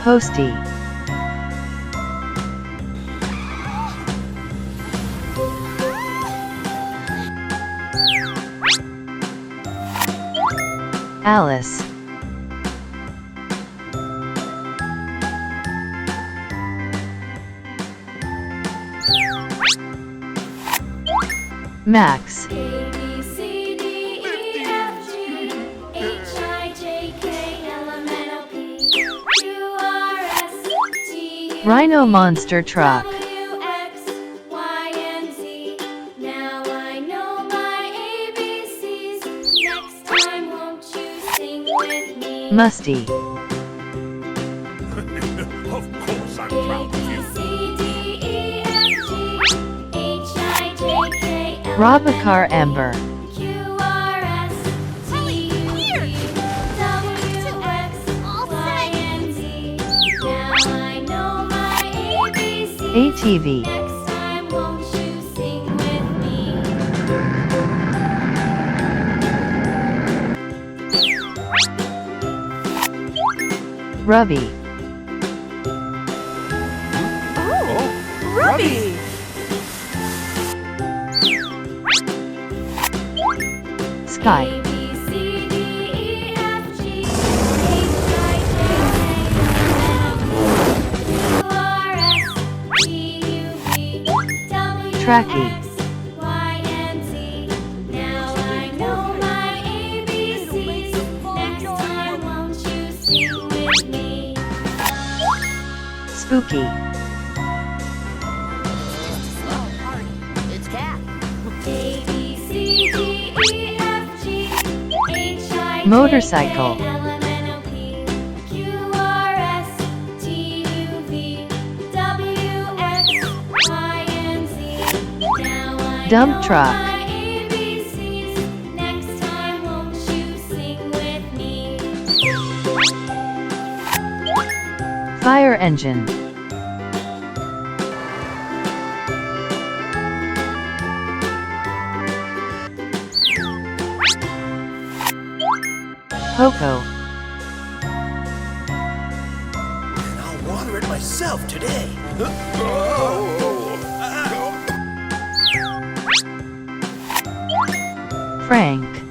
Posty. Alice. Max. A, B, C, D, E, F, G, H, I, J, K, L, M, N, O, P, Q, R, S, T, U, Rhino monster truck. W, X, Y, and Z. Now I know my ABCs. Next time, won't you sing with me? Musty. Of course I'm A, proud of B, you. C, D, E, F, G, H, I, J, K, L, M, N, O, Robocar P, Ember. Q, R, S, T, U, V, W, X, Y, and Z. Now I know my ABCs. ATV. Next time, won't you sing with me? Rubby. Ruby! Sky. A, B, C, D, E, F, G, H, I, J, K, L, M, N, O, P, Q, R, S, T, U, V, W, Tracky. X, Y, and Z. Now I know my ABCs. Next time, won't you sing with me? Spooky. It's Cat. A, B, C, D, E, F, G, H, I, J, Motorcycle. K, L, M, N, O, P, Q, R, S, T, U, V, W, X, Y, and Z. Now I Dump know truck. my ABCs. Next time, won't you sing with me? Fire engine. Poco. And I'll water it myself today. Frank.